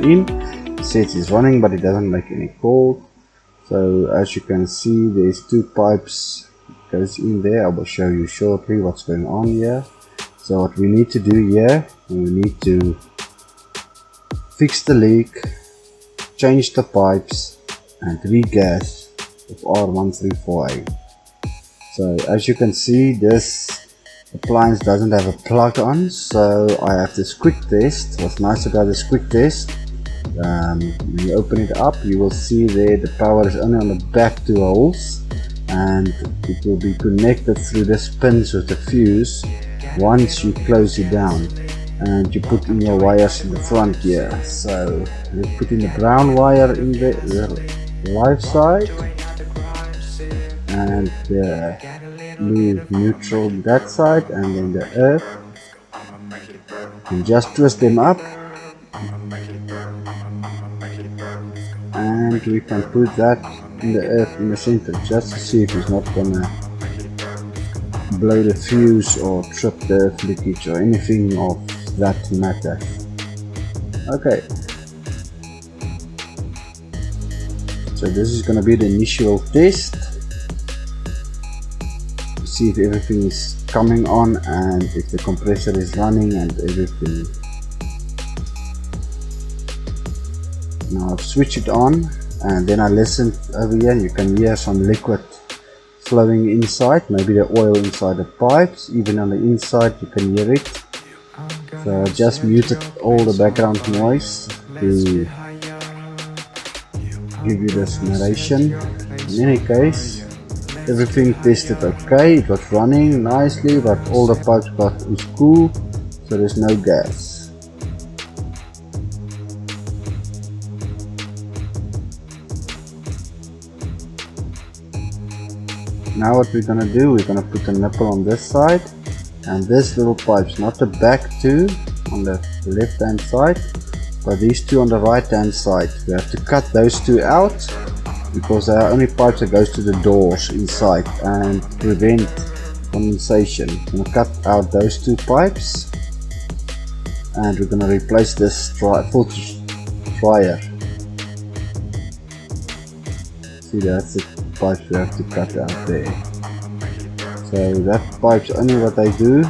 In it says it's running, but it doesn't make any call. So as you can see, there's two pipes goes in there. I will show you shortly what's going on here. So what we need to do here, we need to fix the leak, change the pipes, and regas with R134A. So as you can see, this appliance doesn't have a plug on, so I have this quick test. What's nice about this quick test, when you open it up, you will see there the power is only on the back two holes, and it will be connected through this pins with the fuse once you close it down and you put in your wires in the front here. So you put in the brown wire in the live side and the blue neutral that side, and then the earth, and just twist them up, and we can put that in the earth in the center just to see if it's not gonna blow the fuse or trip the earth leakage or anything of that matter. Okay, so this is gonna be the initial test to see if everything is coming on and if the compressor is running and everything. Now I've switched it on, and then I listened over here. You can hear some liquid flowing inside, maybe the oil inside the pipes, even on the inside you can hear it. So I just muted all the background noise to give you this narration. In any case, everything tested okay, it was running nicely, but all the pipes got is cool, so there's no gas. Now what we're gonna do, we're gonna put a nipple on this side, and this little pipes, not the back two on the left hand side, but these two on the right hand side. We have to cut those two out because they are only pipes that goes to the doors inside and prevent condensation. I'm gonna cut out those two pipes, and we're gonna replace this filter dryer. See, that's the pipes we have to cut out there. So that pipe's only what they do.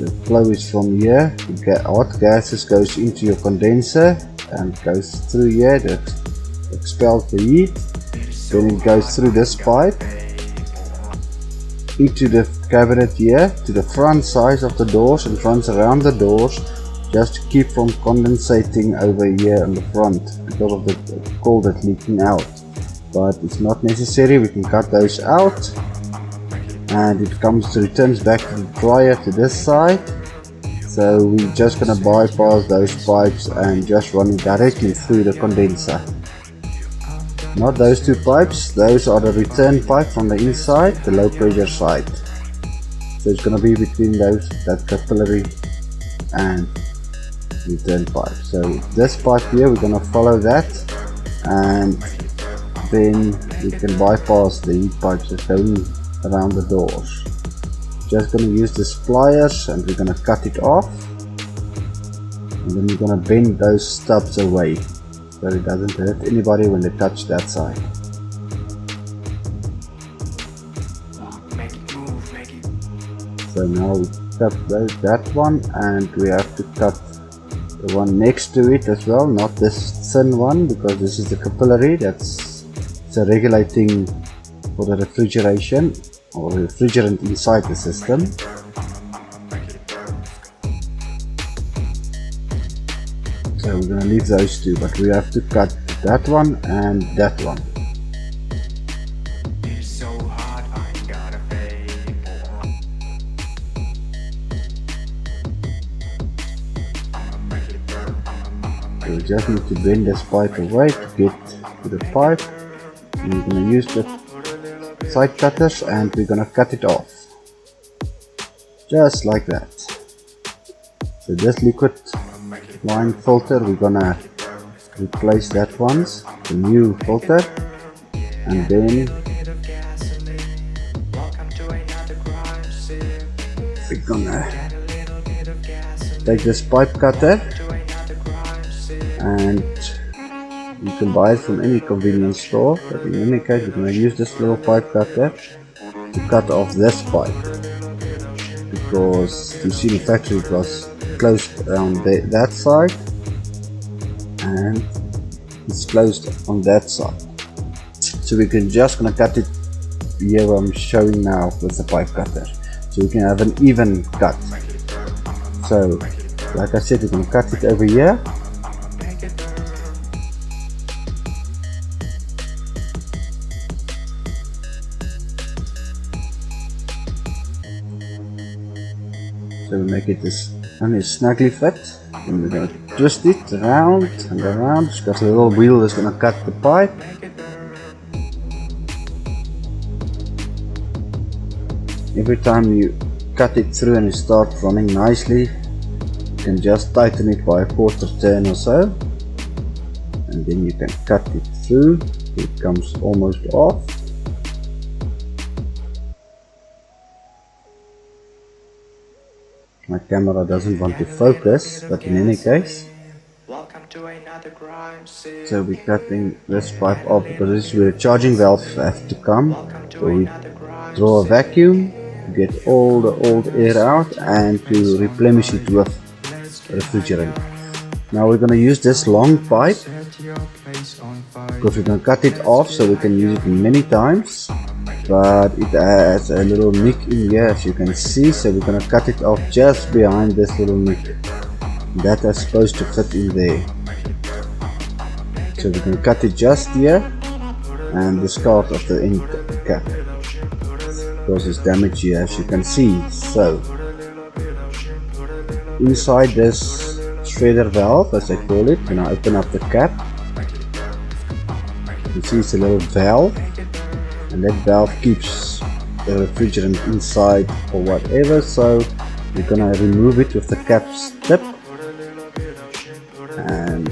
The flow is from here. The hot gases goes into your condenser and goes through here. The expels the heat. Then it goes through this pipe into the cabinet here to the front sides of the doors and runs around the doors, just to keep from condensating over here on the front because of the cold that's leaking out. But it's not necessary, we can cut those out, and it returns back to the dryer to this side. So we're just gonna bypass those pipes and just run it directly through the condenser. Not those two pipes, those are the return pipe from the inside, the low pressure side. So it's gonna be between those, that capillary and return pipe. So this pipe here, we're gonna follow that, and then we can bypass the heat pipes that's going around the doors. Just gonna use the pliers and we're gonna cut it off, and then we're gonna bend those stubs away so it doesn't hurt anybody when they touch that side. So now we cut that one, and we have to cut the one next to it as well, not this thin one, because this is the capillary that's regulating for the refrigeration or refrigerant inside the system. So we're gonna leave those two, but we have to cut that one and that one. So we just need to bend this pipe away to get to the pipe. And we're going to use the side cutters and we're going to cut it off. Just like that. So this liquid line filter, we're going to replace that once, the new filter. And then we're going to take this pipe cutter, and you can buy it from any convenience store, but in any case we're going to use this little pipe cutter to cut off this pipe, because you see the factory it was closed on that side and it's closed on that side. So we can just gonna cut it here where I'm showing now with the pipe cutter, so we can have an even cut. So like I said, we're gonna cut it over here. So we make it this only snugly fit, and we're going to twist it around and around. It's got a little wheel that's going to cut the pipe. Every time you cut it through and it starts running nicely, you can just tighten it by a quarter turn or so, and then you can cut it through. It comes almost off. My camera doesn't want to focus, but in any case. So we're cutting this pipe off because this is where the charging valve has to come. So we draw a vacuum to get all the old air out and to replenish it with refrigerant. Now we're going to use this long pipe because we're going to cut it off so we can use it many times. But it has a little nick in here, as you can see, so we're going to cut it off just behind this little nick that is supposed to fit in there. So we're going to cut it just here and discard of the end cap because it's damaged here, as you can see. So inside this shredder valve, as I call it, when I open up the cap, you see it's a little valve, and that valve keeps the refrigerant inside or whatever. So we're gonna remove it with the cap tip and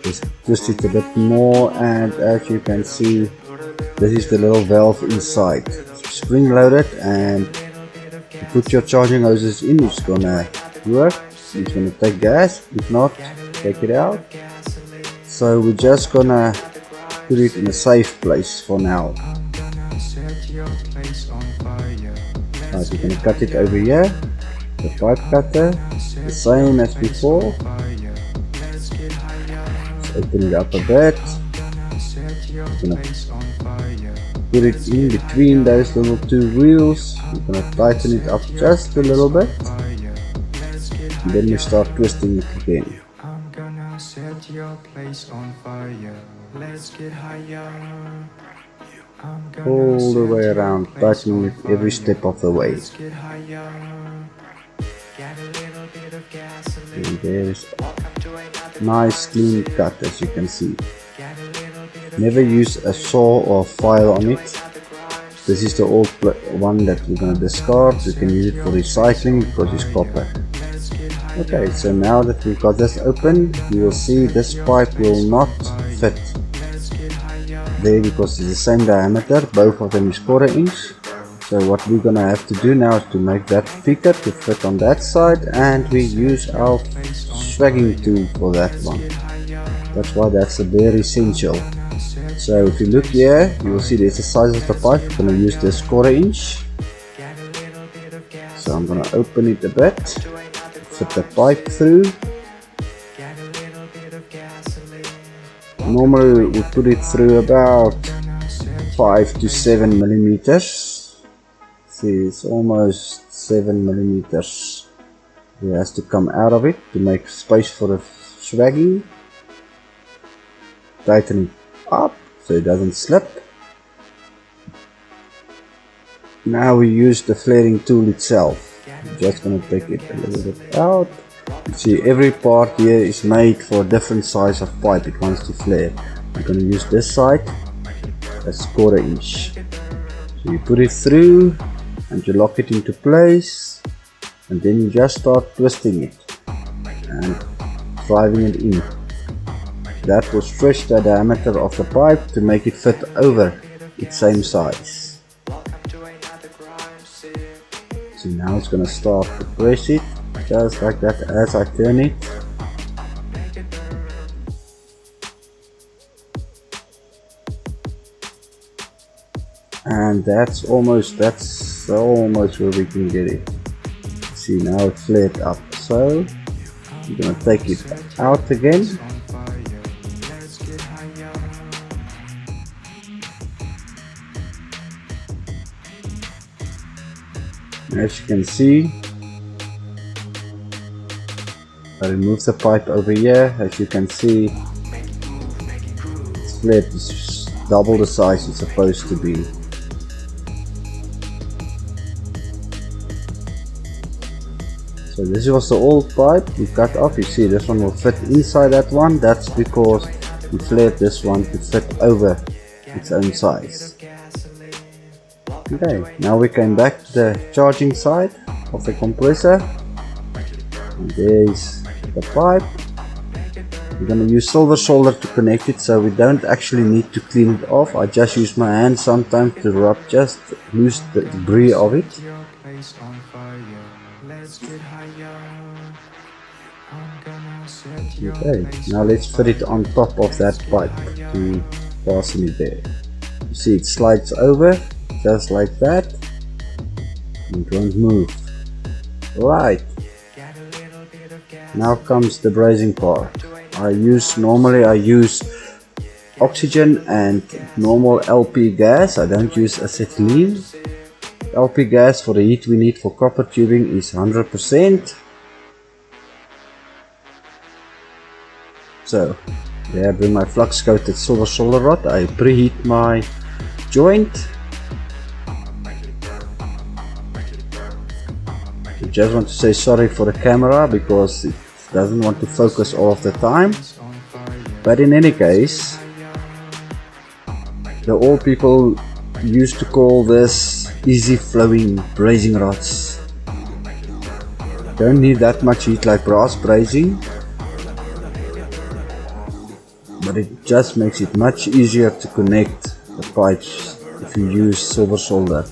just twist it a bit more, and as you can see, this is the little valve inside. It's spring loaded, and you put your charging hoses in, it's gonna work, it's gonna take gas. If not, take it out. So we're just gonna put it in a safe place for now. Right, we're gonna cut it over here, the pipe cutter, the same as before. Open it up a bit. Gonna put it in between those little two wheels. We're gonna tighten it up just a little bit. And then we start twisting it again. All the way around, tightening it every step of the way. And there's a nice clean cut, as you can see. Never use a saw or file on it. This is the old one that we're going to discard. You can use it for recycling because it's copper. Okay, so now that we've got this open, you will see this pipe will not fit there because it's the same diameter. Both of them is 1/4 inch. So what we're gonna have to do now is to make that thicker to fit on that side, and we use our swagging tool for that one. That's why that's a very essential. So if you look here, you will see there's the size of the pipe. We're gonna use this 1/4 inch. So I'm gonna open it a bit, fit the pipe through. Normally we put it through about 5 to 7 millimeters. See, it's almost 7 millimeters. It has to come out of it to make space for the swagging. Tighten it up so it doesn't slip. Now we use the flaring tool itself. I'm just going to take it a little bit out. You see, every part here is made for a different size of pipe it wants to flare. I'm going to use this side, that's 1/4 inch. So you put it through and you lock it into place, and then you just start twisting it and driving it in. That will stretch the diameter of the pipe to make it fit over its same size. So now it's going to start to press it just like that as I turn it. And that's almost where we can get it. See, now it's flared up. So I'm going to take it out again. As you can see, I remove the pipe over here. As you can see, it's flared. It's double the size it's supposed to be. So this was the old pipe we cut off. You see, this one will fit inside that one. That's because we flared this one to fit over its own size. Okay, now we came back to the charging side of the compressor. And there's the pipe. We're going to use silver solder to connect it, so we don't actually need to clean it off. I just use my hand sometimes to rub just loose the debris of it. Okay, now let's fit it on top of that pipe to fasten it there. You see, it slides over just like that. It won't move. Right. Now comes the brazing part. Normally I use oxygen and normal LP gas. I don't use acetylene. LP gas for the heat we need for copper tubing is 100%. So there I bring my flux coated silver solder rod. I preheat my joint. I just want to say sorry for the camera because it doesn't want to focus all of the time. But in any case, the old people used to call this easy flowing brazing rods. Don't need that much heat like brass brazing, but it just makes it much easier to connect the pipes if you use silver solder.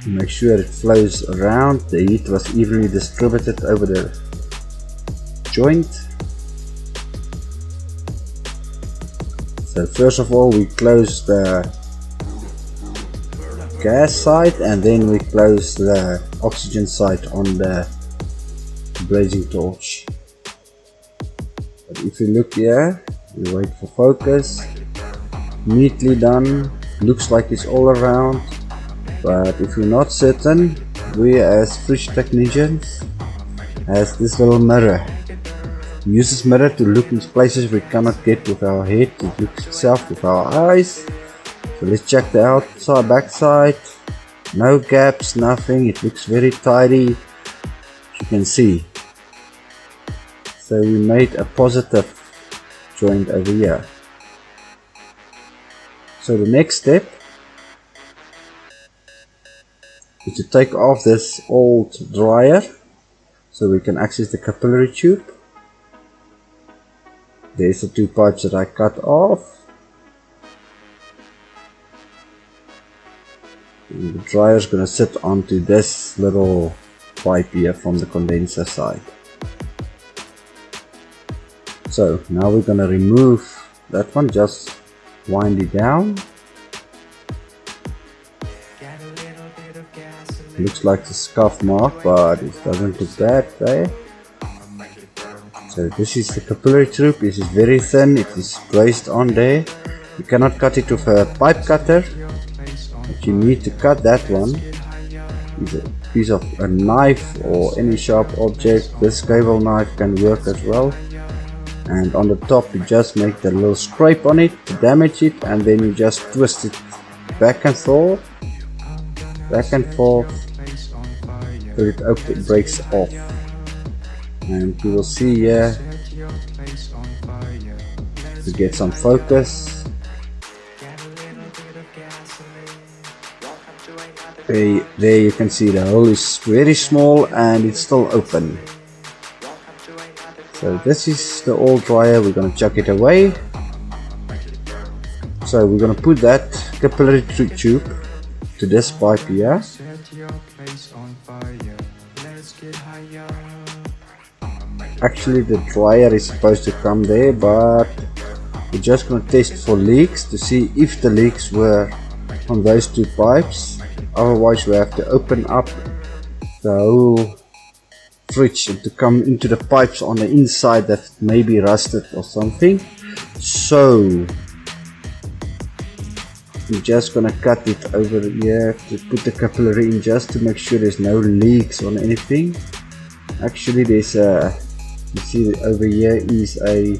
Make sure it flows around, the heat was evenly distributed over the joint. So first of all we close the gas side and then we close the oxygen side on the blazing torch. But if you look here, you wait for focus, neatly done, looks like it's all around. But if you're not certain, we as fridge technicians has this little mirror. We use this mirror to look into places we cannot get with our head, to look itself with our eyes. So let's check the outside, backside. No gaps, nothing. It looks very tidy, as you can see. So we made a positive joint over here. So the next step is to take off this old dryer so we can access the capillary tube. There's the two pipes that I cut off. And the dryer is going to sit onto this little pipe here from the condenser side. So now we're going to remove that one, just wind it down. Looks like the scuff mark, but it doesn't look bad there. So this is the capillary tube. This is very thin, it is placed on there. You cannot cut it with a pipe cutter, but you need to cut that one with a piece of a knife or any sharp object. This cable knife can work as well. And on the top you just make the little scrape on it to damage it, and then you just twist it back and forth till it breaks off. And you will see here to get some focus. There you can see the hole is very small and it's still open. So this is the old dryer. We're going to chuck it away. So we're going to put that capillary tube to this pipe here. Actually the dryer is supposed to come there, but we're just going to test for leaks to see if the leaks were on those two pipes. Otherwise we have to open up the whole fridge and to come into the pipes on the inside that may be rusted or something. So we're just gonna cut it over here to put the capillary in, just to make sure there's no leaks on anything. Actually there's a, you see over here is a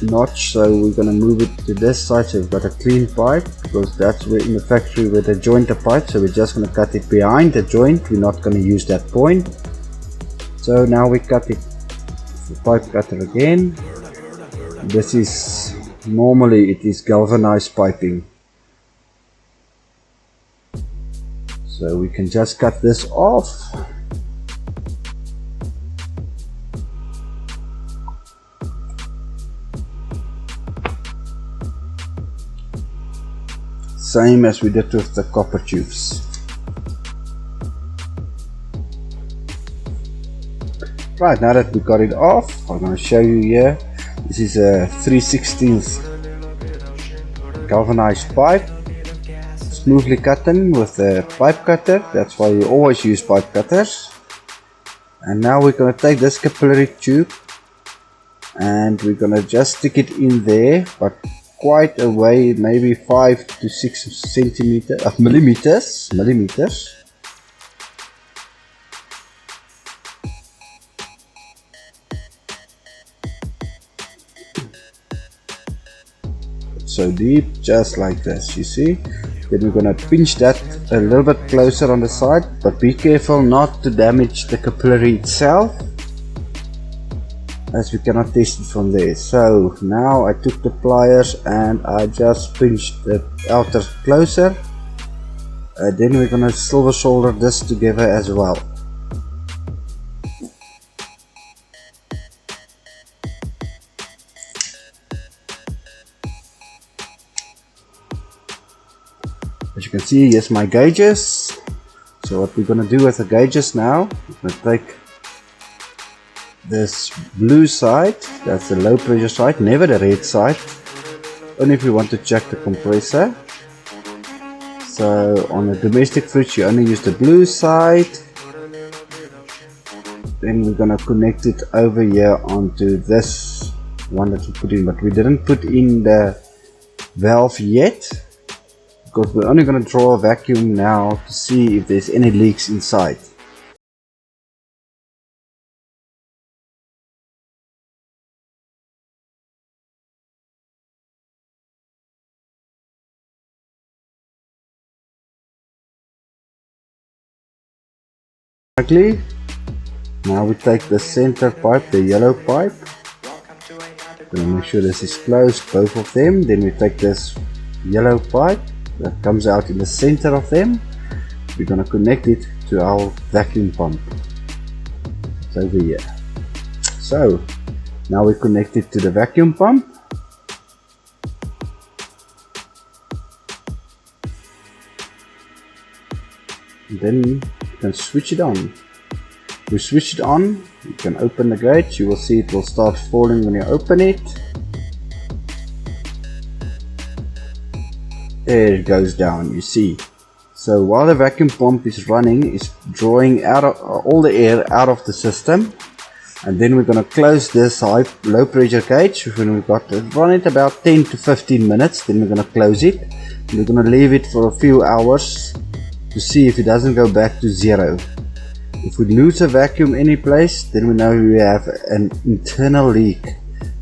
notch, so we're gonna move it to this side so we've got a clean pipe, because that's where in the factory where they joint the pipe. So we're just gonna cut it behind the joint, we're not gonna use that point. So now we cut it with the pipe cutter again. This is normally it is galvanized piping, so we can just cut this off. Same as we did with the copper tubes. Right, now that we got it off, I'm going to show you here. This is a 3/16 galvanized pipe, smoothly cutting with a pipe cutter. That's why you always use pipe cutters. And now we're going to take this capillary tube and we're going to just stick it in there, but quite away, maybe 5 to 6 millimeters. So deep, just like this, you see. Then we're gonna pinch that a little bit closer on the side, but be careful not to damage the capillary itself, as we cannot test it from there. So now I took the pliers and I just pinched the outer closer. Then we're gonna silver solder this together as well. As you can see, here's my gauges. So what we're gonna do with the gauges now, we're gonna take this blue side, that's the low pressure side, never the red side, only if you want to check the compressor. So on a domestic fridge you only use the blue side, then we're gonna connect it over here onto this one that we put in, but we didn't put in the valve yet because we're only gonna draw a vacuum now to see if there's any leaks inside. Now we take the center pipe, the yellow pipe, gonna make sure this is closed, both of them. Then we take this yellow pipe that comes out in the center of them, we're gonna connect it to our vacuum pump. It's over here. So now we connect it to the vacuum pump. And then you can switch it on. We switch it on, you can open the gate, you will see it will start falling when you open it. There it goes down, you see. So while the vacuum pump is running, it's drawing out of, all the air out of the system. And then we're going to close this low pressure gauge when we've got to run it about 10 to 15 minutes. Then we're going to close it. We're going to leave it for a few hours to see if it doesn't go back to zero. If we lose a vacuum any place, then we know we have an internal leak.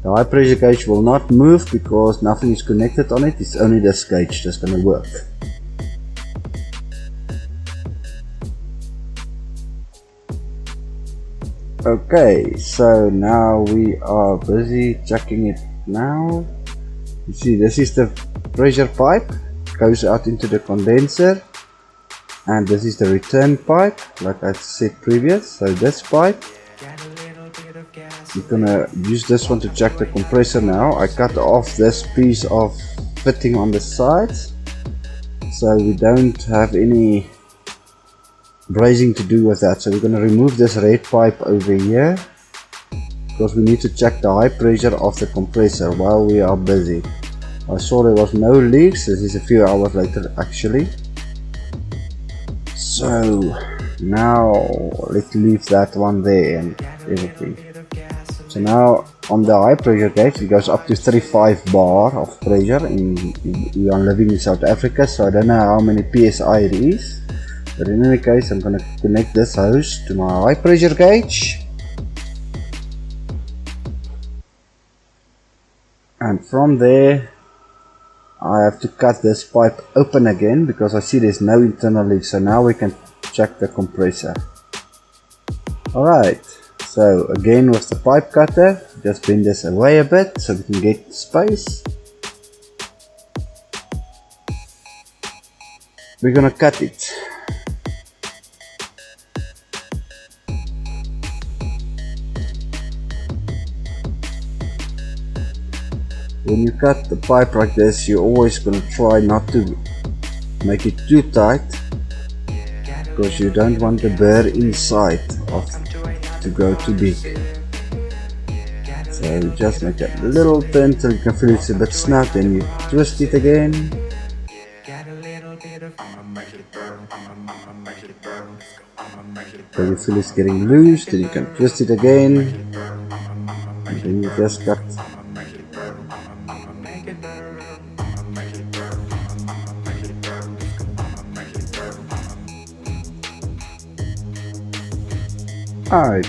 The high pressure gauge will not move because nothing is connected on it. It's only this gauge that's going to work. Okay, so now we are busy checking it now. You see, this is the pressure pipe, goes out into the condenser. And this is the return pipe, like I said previous. So this pipe, we're gonna use this one to check the compressor now. I cut off this piece of fitting on the sides, so we don't have any brazing to do with that. So we're gonna remove this red pipe over here, because we need to check the high pressure of the compressor while we are busy. I saw there was no leaks. This is a few hours later actually. So now let's leave that one there and everything. So now on the high pressure gauge it goes up to 35 bar of pressure. We are living in South Africa, so I don't know how many psi it is, but in any case I'm going to connect this hose to my high pressure gauge, and from there I have to cut this pipe open again because I see there's no internal leak. So now we can check the compressor. Alright, so again with the pipe cutter, just bend this away a bit so we can get space. We're gonna cut it. When you cut the pipe like this, you're always going to try not to make it too tight, because you don't want the burr inside to go too big. So you just make a little turn till you can feel it's a bit snug, then you twist it again. So you feel it's getting loose, then you can twist it again, and then you just cut. Alright.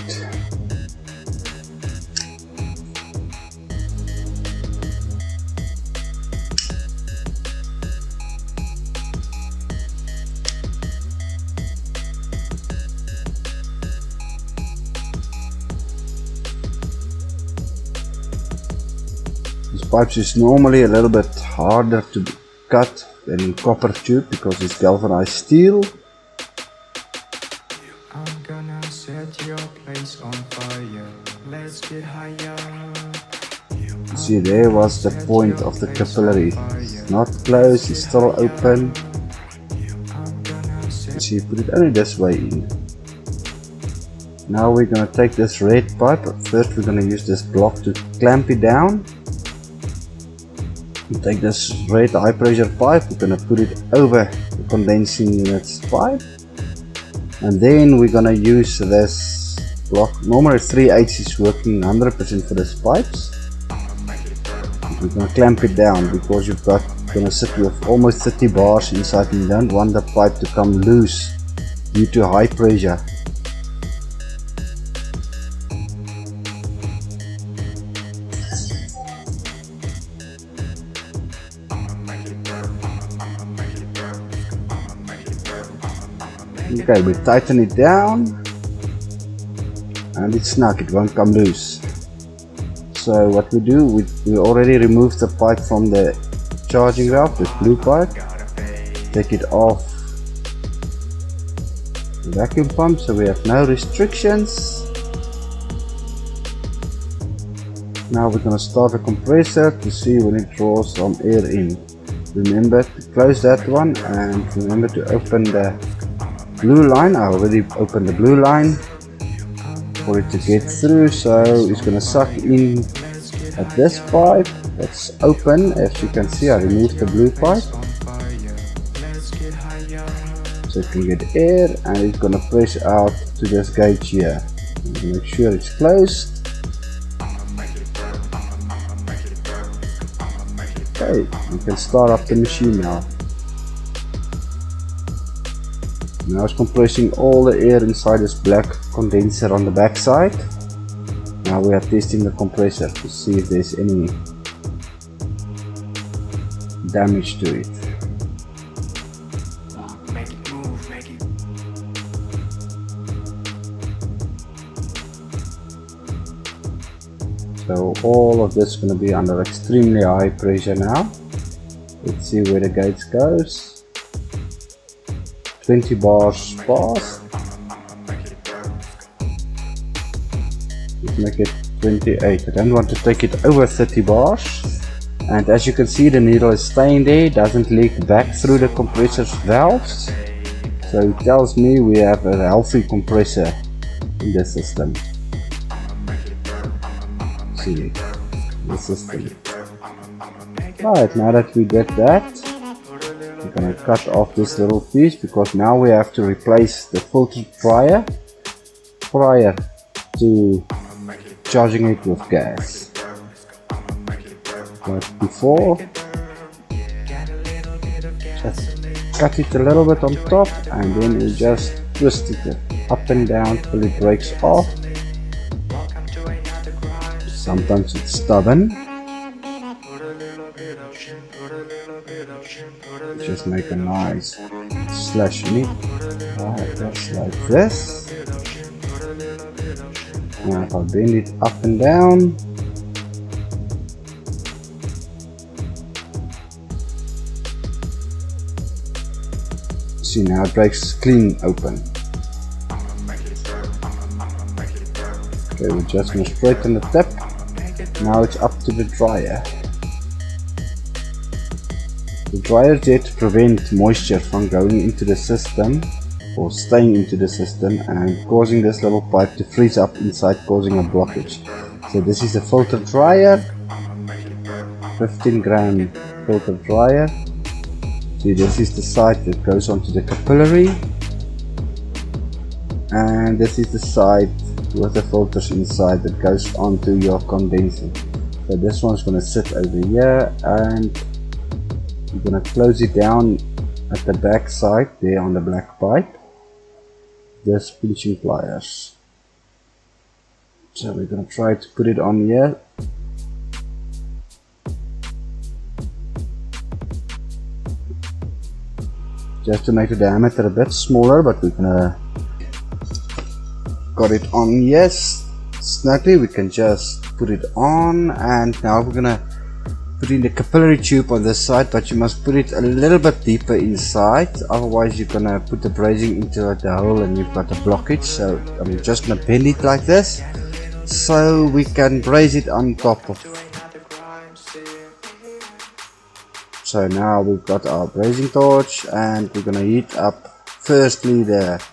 This pipe is normally a little bit harder to cut than copper tube because it's galvanized steel. I'm gonna set your place on fire. Let's get higher. You see, there was the point of the capillary. It's not closed, it's still open. You see, you put it only this way in. Now we're gonna take this red pipe. First we're gonna use this block to clamp it down. We take this red high pressure pipe, we're gonna put it over the condensing unit's pipe. And then we're gonna use this block. Normally 3/8 is working 100% for these pipes. We're gonna clamp it down because you've got gonna sit with almost 30 bars inside and you don't want the pipe to come loose due to high pressure. Okay, we tighten it down and it's snug, it won't come loose. So what we do, we already removed the pipe from the charging valve, the blue pipe. Take it off the vacuum pump so we have no restrictions. Now we're going to start the compressor to see when it draws some air in. Remember to close that one and remember to open the blue line. I already opened the blue line for it to get through, so it's going to suck in at this pipe that's open. As you can see, I removed the blue pipe so it can get air, and it's going to press out to this gauge here. Make sure it's closed. Okay, you can start up the machine now. Now it's compressing all the air inside this black condenser on the back side. Now we are testing the compressor to see if there's any damage to it. So all of this is going to be under extremely high pressure now. Let's see where the gauge goes. 20 bars passed. Let's make it 28. I don't want to take it over 30 bars. And as you can see, the needle is staying there, doesn't leak back through the compressor's valves. So it tells me we have a healthy compressor in the system. See the system. Right, now that we did that, we're gonna cut off this little piece because now we have to replace the filter dryer prior to charging it with gas. But before, just cut it a little bit on top and then you just twist it up and down till it breaks off. Sometimes it's stubborn. Just make a nice slash in it. Right, just like this. Now if I bend it up and down, see, now it breaks clean open. Okay, we're just going to straighten the tip. Now it's up to the dryer. The dryer is there to prevent moisture from going into the system or staying into the system and causing this little pipe to freeze up inside, causing a blockage. So this is a filter dryer, 15 gram filter dryer. See, this is the side that goes onto the capillary, and this is the side with the filters inside that goes onto your condenser. So this one's going to sit over here, and you're going to close it down at the back side there on the black pipe. This pinching pliers. So we're going to try to put it on here. Just to make the diameter a bit smaller, but we're gonna got it on, yes, snugly. We can just put it on, and now we're gonna put in the capillary tube on this side, but you must put it a little bit deeper inside, otherwise you're gonna put the brazing into the hole and you've got a blockage. So I'm just gonna bend it like this so we can braze it on top of. So now we've got our brazing torch, and we're gonna heat up firstly the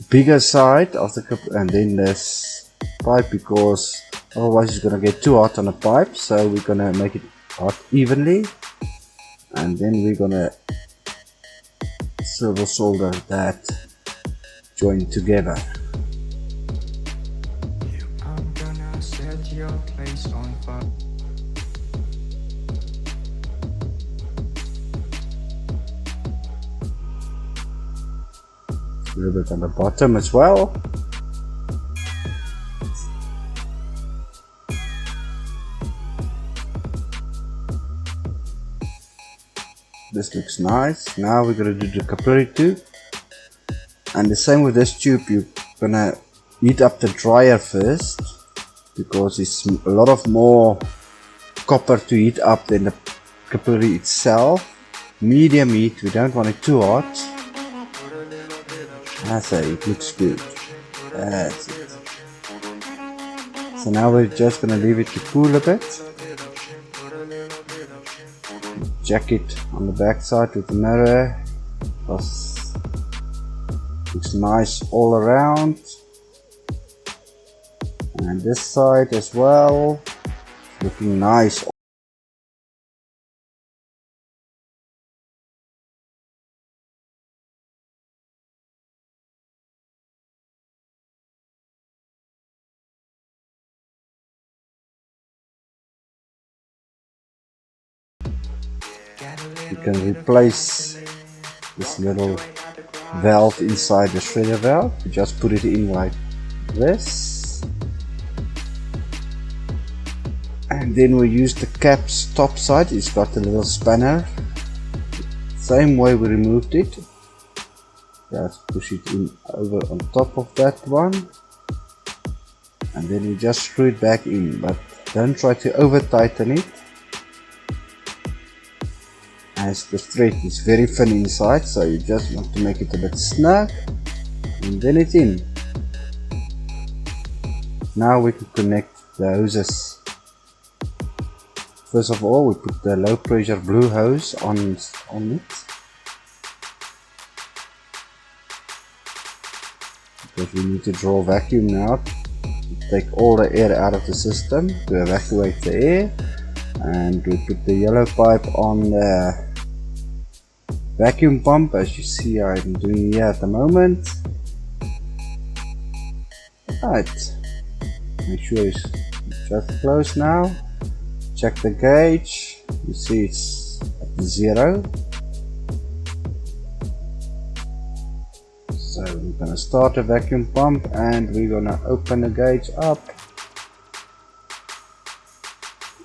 bigger side of the cup and then this pipe, because otherwise it's gonna get too hot on the pipe. So we're gonna make it hot evenly, and then we're gonna silver solder that joint together. set your place on fire. A little bit on the bottom as well. This looks nice. Now we're gonna do the capillary tube, and the same with this tube. You're gonna heat up the dryer first because it's a lot of more copper to heat up than the capillary itself. Medium heat, we don't want it too hot. That's it, it looks good. That's it. So now we're just gonna leave it to cool a bit. Check it on the back side with the mirror. Looks nice all around. And this side as well, looking nice. You can replace this little valve inside the shredder valve. You just put it in like this, and then we use the cap's top side. It's got a little spanner, same way we removed it. Just push it in over on top of that one, and then we just screw it back in, but don't try to over tighten it, as the thread is very thin inside, so you just want to make it a bit snug, and then it's in. Now we can connect the hoses. First of all, we put the low pressure blue hose on it, because we need to draw vacuum now to take all the air out of the system, to evacuate the air. And we put the yellow pipe on the vacuum pump, as you see I'm doing here at the moment. Right, make sure it's just close now. Check the gauge, you see it's at 0. So we're gonna start the vacuum pump, and we're gonna open the gauge up.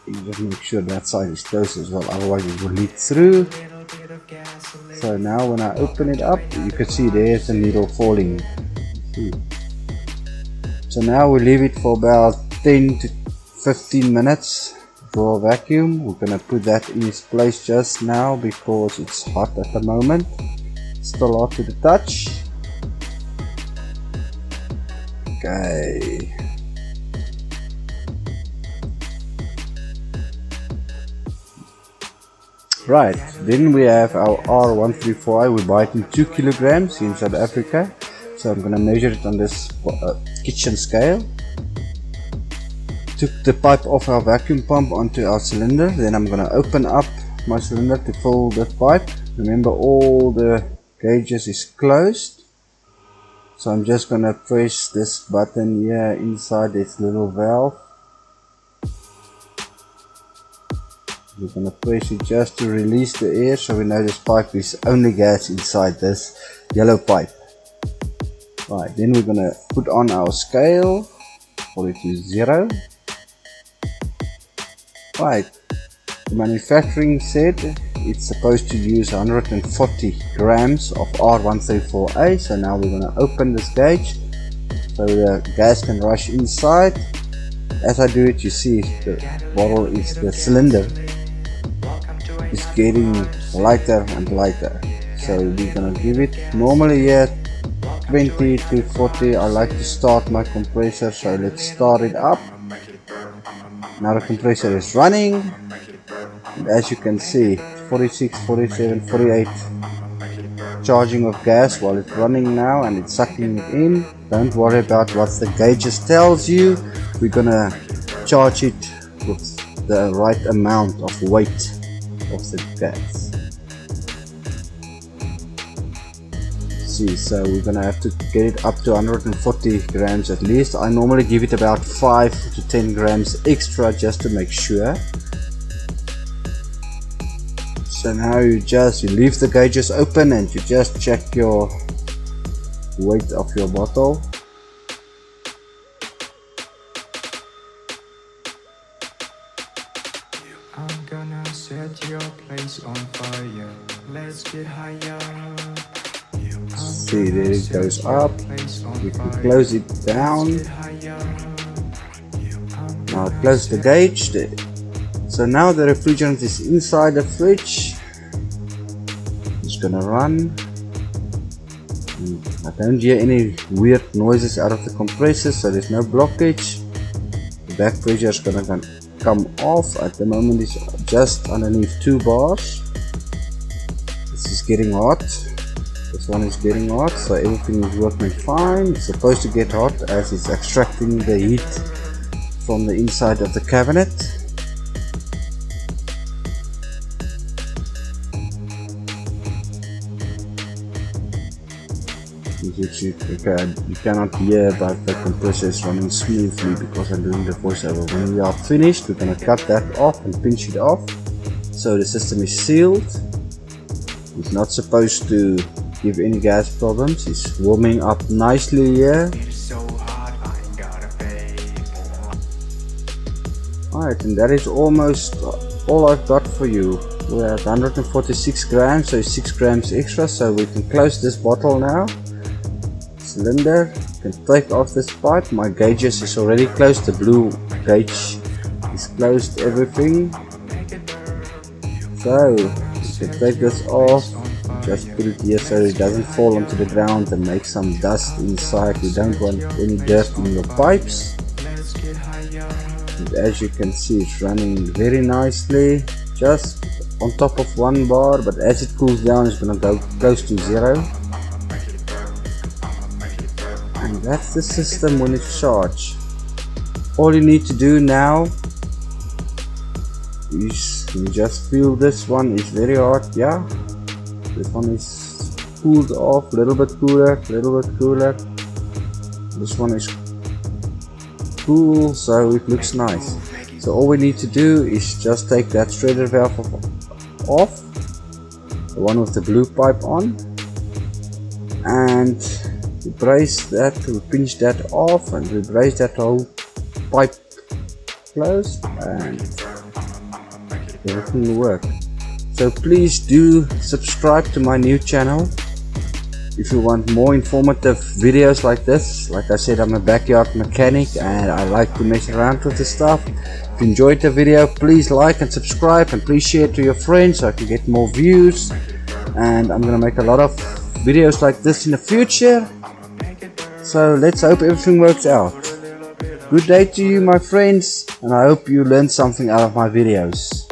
You just make sure that side is closed as well, otherwise it will leak through. So now when I open it up, you can see there's a needle falling. So now we leave it for about 10 to 15 minutes. Draw vacuum. We're gonna put that in its place just now because it's hot at the moment. Still hot to the touch. Okay. Right, then we have our R134i. We buy it in 2 kilograms in South Africa. So I'm gonna measure it on this kitchen scale. Took the pipe off our vacuum pump onto our cylinder. Then I'm gonna open up my cylinder to fill the pipe. Remember, all the gauges is closed. So I'm just gonna press this button here inside this little valve. We're gonna press it just to release the air, so we know this pipe is only gas inside this yellow pipe. Right, then we're gonna put on our scale, put it to 0. Right, the manufacturing said it's supposed to use 140 grams of R134A. So now we're gonna open this gauge so the gas can rush inside. As I do it, you see the bottle is the cylinder is getting lighter and lighter. So we're gonna give it normally here 20 to 40. I like to start my compressor, so let's start it up. Now the compressor is running, and as you can see, 46, 47, 48 charging of gas while it's running now, and it's sucking it in. Don't worry about what the gauges tells you. We're gonna charge it with the right amount of weight of the gas. see. So we're gonna have to get it up to 140 grams at least. I normally give it about 5 to 10 grams extra just to make sure. So now you leave the gauges open and you just check your weight of your bottle. I'm gonna set your place on fire. Let's get higher. See, there it goes up. We can close it down. Now close the gauge. So now the refrigerant is inside the fridge. It's gonna run. I don't hear any weird noises out of the compressor, so there's no blockage. The back pressure is gonna come off. At the moment it's just underneath 2 bars. This is getting hot. This one is getting hot, so everything is working fine. It's supposed to get hot as it's extracting the heat from the inside of the cabinet. You cannot hear, but the compressor is running smoothly because I'm doing the voiceover. When we are finished, we're going to cut that off and pinch it off. So the system is sealed. It's not supposed to give any gas problems. It's warming up nicely here. Alright, and that is almost all I've got for you. We're at 146 grams, so 6 grams extra. So we can close this bottle now. Cylinder, you can take off this pipe. My gauges is already closed. The blue gauge is closed, everything. So you can take this off, just put it here so it doesn't fall onto the ground and make some dust inside. You don't want any dirt in your pipes. And as you can see, it's running very nicely, just on top of 1 bar, but as it cools down it's gonna go close to 0. And that's the system when it's charged. All you need to do now is you just feel this one is very hot. Yeah, this one is cooled off, a little bit cooler, this one is cool, so it looks nice. So all we need to do is just take that shredder valve off, the one with the blue pipe on, and we brace that, we pinch that off, and we brace that whole pipe closed, and everything will work. So please do subscribe to my new channel if you want more informative videos like this. Like I said, I'm a backyard mechanic and I like to mess around with the stuff. If you enjoyed the video, please like and subscribe, and please share it to your friends so I can get more views. And I'm gonna make a lot of videos like this in the future. So let's hope everything works out. Good day to you, my friends, and I hope you learned something out of my videos.